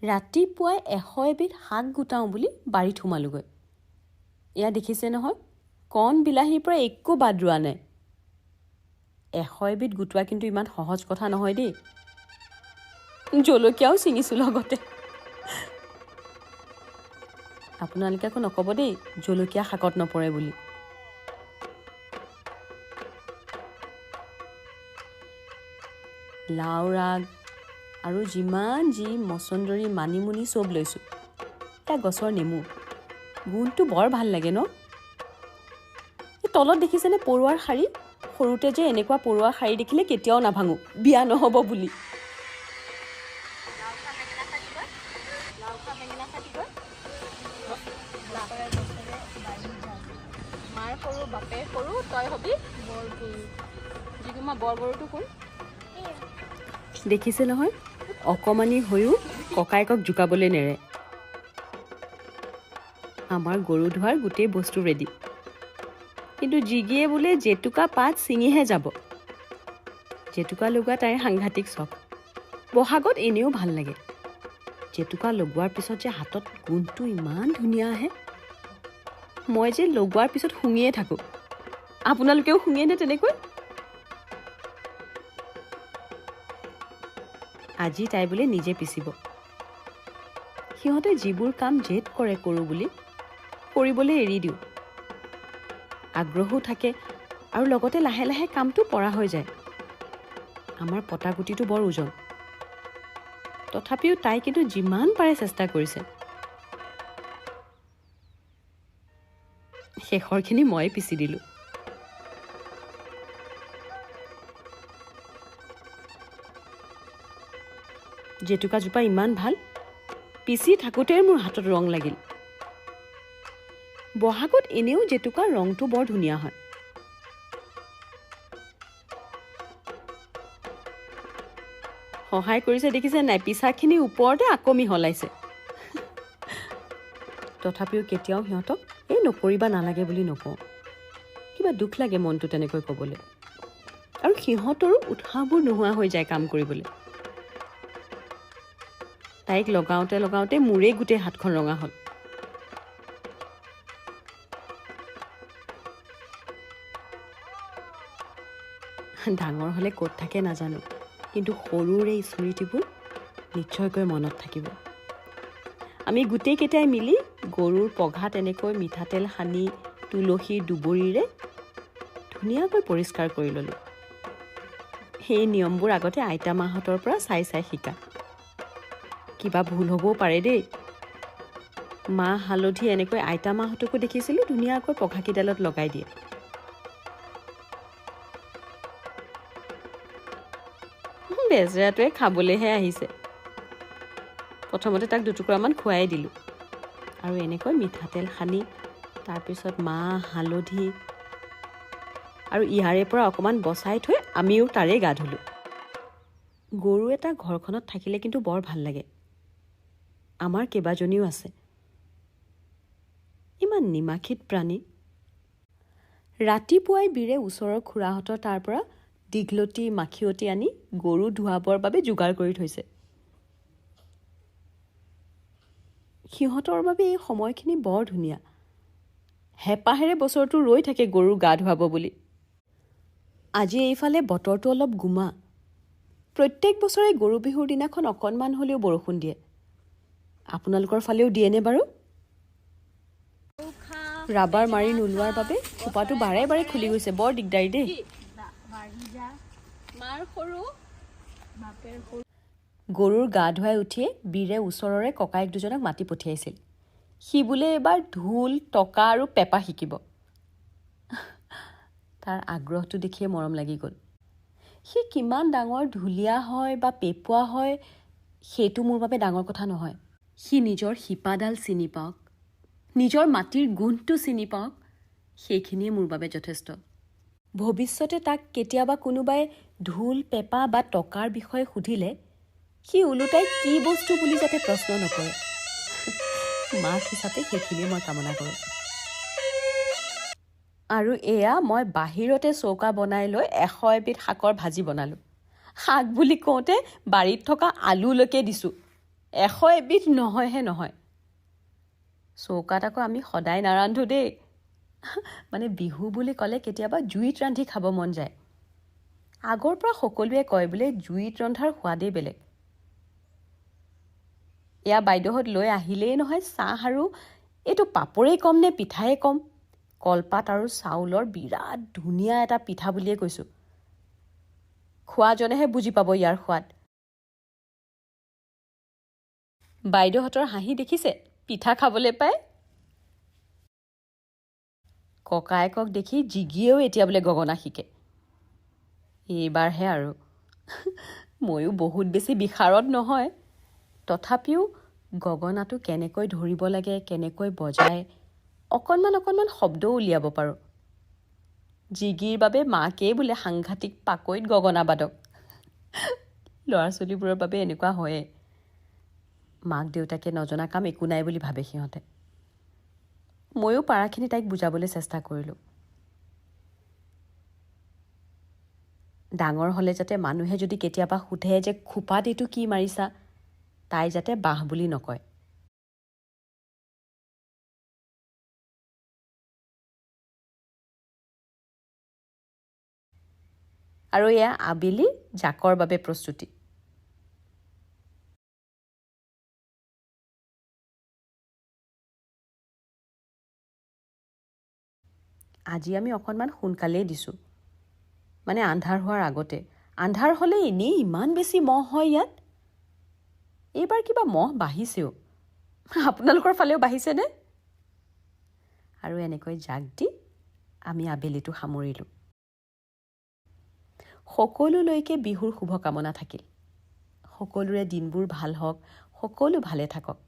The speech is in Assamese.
ৰাতিপুৱাই 100 এবিধ শাক গোটাওঁ বুলি বাৰীত সোমালোগৈ। এয়া দেখিছে নহয়, কণ বিলাহীৰ পৰা একো বাদ ৰোৱা নাই। 100 এবিধ গোটোৱা কিন্তু ইমান সহজ কথা নহয় দেই। জলকীয়াও ছিঙিছোঁ লগতে। আপোনালোকে আকৌ নক'ব দেই জলকীয়া শাকত নপৰে বুলি। লাও ৰাগ আৰু যিমান যি মচন্দৰী মানিমুনি চব লৈছোঁ। এটা গছৰ নেমু, গোন্ধটো বৰ ভাল লাগে ন। তলত দেখিছেনে পৰুৱাৰ শাৰী? সৰুতে যে এনেকুৱা পৰুৱাৰ শাৰী দেখিলে কেতিয়াও নাভাঙো, বিয়া নহ'ব বুলি। মাৰ সৰু বাপে সৰু তই হবি বৰ গৰু। যিকোনো বৰ গৰুটো কোন? দেখিছে নহয়, অকণমানি হৈও ককায়েকক জোকাবলৈ নেৰে। আমাৰ গৰু ধোৱাৰ গোটেই বস্তু ৰেডি, কিন্তু জিগিয়ে বোলে জেতুকা পাত ছিঙিহে যাব। জেতুকা লগোৱা তাইৰ সাংঘাতিক চখ। বহাগত এনেও ভাল লাগে। জেতুকা লগোৱাৰ পিছত যে হাতত গোন্ধটো ইমান ধুনীয়া আহে। মই যে লগোৱাৰ পিছত শুঙিয়ে থাকোঁ। আপোনালোকেও শুঙেনে তেনেকৈ? আজি তাই বোলে নিজে পিচিব। সিহঁতে যিবোৰ কাম জেদ কৰে কৰোঁ বুলি কৰিবলৈ এৰি দিওঁ। আগ্ৰহো থাকে আৰু লগতে লাহে লাহে কামটো পৰা হৈ যায়। আমাৰ পটাগুটিটো বৰ ওজন, তথাপিও তাই কিন্তু যিমান পাৰে চেষ্টা কৰিছে। শেষৰখিনি ময়ে পিচি দিলোঁ। জেতুকাজোপা ইমান ভাল, পিচি থাকোঁতেই মোৰ হাতত ৰং লাগিল। বহাগত এনেও জেতুকাৰ ৰংটো বৰ ধুনীয়া হয়। সহায় কৰিছে দেখিছে নাই, পিচাখিনি ওপৰতে আকৌ মিহলাইছে। তথাপিও কেতিয়াও সিহঁতক এই নকৰিবা নালাগে বুলি নকওঁ। কিবা দুখ লাগে মনটো তেনেকৈ ক'বলৈ, আৰু সিহঁতৰো উৎসাহবোৰ নোহোৱা হৈ যায় কাম কৰিবলৈ। তাইক লগাওঁতে লগাওঁতে মোৰেই গোটেই হাতখন ৰঙা হ'ল। ডাঙৰ হ'লে ক'ত থাকে নাজানো, কিন্তু সৰুৰে স্মৃতিবোৰ নিশ্চয়কৈ মনত থাকিব। আমি গোটেইকেইটাই মিলি গৰুৰ পঘা তেনেকৈ মিঠাতেল সানি তুলসীৰ দুবৰিৰে ধুনীয়াকৈ পৰিষ্কাৰ কৰি ল'লোঁ। সেই নিয়মবোৰ আগতে আইতা মাহঁতৰ পৰা চাই চাই শিকা। কিবা ভুল হ'বও পাৰে দেই। মাহ হালধি এনেকৈ আইতা মাহঁতকো দেখিছিলোঁ ধুনীয়াকৈ পঘাকেইডালত লগাই দিয়ে। বেজেৰাটোৱে খাবলৈহে আহিছে। প্ৰথমতে তাক দুটুকুৰামান খুৱাই দিলোঁ, আৰু এনেকৈ মিঠাতেল সানি তাৰপিছত মাহ হালধি আৰু ইয়াৰে পৰা অকণমান বচাই থৈ আমিও তাৰে গা ধুলোঁ। গৰু এটা ঘৰখনত থাকিলে কিন্তু বৰ ভাল লাগে। আমাৰ কেইবাজনীও আছে। ইমান নিমাখিত প্ৰাণী। ৰাতিপুৱাই বীৰে ওচৰৰ খুৰাহঁতৰ তাৰ পৰা দীঘলতি মাখিয়তি আনি গৰু ধুৱাবৰ বাবে যোগাৰ কৰি থৈছে। সিহঁতৰ বাবে এই সময়খিনি বৰ ধুনীয়া। হেঁপাহেৰে বছৰটো ৰৈ থাকে গৰু গা ধুৱাব বুলি। আজি এইফালে বতৰটো অলপ গোমা। প্ৰত্যেক বছৰে গৰু বিহুৰ দিনাখন অকণমান হ'লেও বৰষুণ দিয়ে। আপোনালোকৰ ফালেও দিয়েনে বাৰু? ৰাবাৰ মাৰি নোলোৱাৰ বাবে খোপাটো বাৰে বাৰে খুলি গৈছে, বৰ দিগদাৰী দেই। গৰুৰ গা ধুৱাই উঠিয়ে বীৰে ওচৰৰে ককায়েক দুজনক মাতি পঠিয়াইছিল। সি বোলে এইবাৰ ঢোল টকা আৰু পেঁপা শিকিব। তাৰ আগ্ৰহটো দেখিয়ে মৰম লাগি গ'ল। সি কিমান ডাঙৰ ঢুলীয়া হয় বা পেঁপুৱা হয় সেইটো মোৰ বাবে ডাঙৰ কথা নহয়। সি নিজৰ শিপাডাল চিনি পাওক, নিজৰ মাটিৰ গোন্ধটো চিনি পাওক, সেইখিনিয়ে মোৰ বাবে যথেষ্ট। ভৱিষ্যতে তাক কেতিয়াবা কোনোবাই ঢোল পেঁপা বা টকাৰ বিষয়ে সুধিলে সি ওলোটাই কি বস্তু বুলি যাতে প্ৰশ্ন নকৰে। মাক হিচাপে সেইখিনিয়ে মই কামনা কৰোঁ। আৰু এয়া মই বাহিৰতে চৌকা বনাই লৈ 100 এবিধ শাকৰ ভাজি বনালোঁ। শাক বুলি কওঁতে বাৰীত থকা আলুলৈকে দিছোঁ। 100 এবিধ নহয়হে নহয়। চৌকাত আকৌ আমি সদায় নাৰান্ধো দেই। মানে বিহু বুলি ক'লে কেতিয়াবা জুইত ৰান্ধি খাব মন যায়। আগৰ পৰা সকলোৱে কয় বোলে জুইত ৰন্ধাৰ সোৱাদেই বেলেগ। এয়া বাইদেউহঁত লৈ আহিলেই নহয় চাহ আৰু এইটো পাপৰেই কম নে পিঠাই কম, কলপাত আৰু চাউলৰ বিৰাট ধুনীয়া এটা পিঠা বুলিয়ে কৈছোঁ। খোৱাজনেহে বুজি পাব ইয়াৰ সোৱাদ। বাইদেউহঁতৰ হাঁহি দেখিছে, পিঠা খাবলৈ পায়। ককায়েকক দেখি জিগিয়েও এতিয়া বোলে গগনা শিকে। এইবাৰহে আৰু। ময়ো বহুত বেছি বিশাৰদ নহয়, তথাপিও গগনাটো কেনেকৈ ধৰিব লাগে, কেনেকৈ বজায়, অকণমান শব্দও উলিয়াব পাৰোঁ। জিগিৰ বাবে মাকেই বোলে সাংঘাতিক পাকৈত গগনা বাদক। ল'ৰা ছোৱালীবোৰৰ বাবে এনেকুৱা হয়ে। মাক দেউতাকে নজনা কাম একো নাই বুলি ভাবে সিহঁতে। ময়ো পাৰাখিনি তাইক বুজাবলৈ চেষ্টা কৰিলোঁ। ডাঙৰ হ'লে যাতে মানুহে যদি কেতিয়াবা সোধে যে খোপাত এইটো কি মাৰিছা, তাই যাতে বাঁহ বুলি নকয়। আৰু এয়া আবেলি জাকৰ বাবে প্ৰস্তুতি। আজি আমি অকণমান সোনকালেই দিছোঁ, মানে আন্ধাৰ হোৱাৰ আগতে। আন্ধাৰ হ'লে এনেই ইমান বেছি মহ হয় ইয়াত। এইবাৰ কিবা মহ বাঢ়িছেও। আপোনালোকৰ ফালেও বাঢ়িছেনে? আৰু এনেকৈ জাক দি আমি আবেলিটো সামৰিলোঁ। সকলোলৈকে বিহুৰ শুভকামনা থাকিল। সকলোৰে দিনবোৰ ভাল হওক, সকলো ভালে থাকক।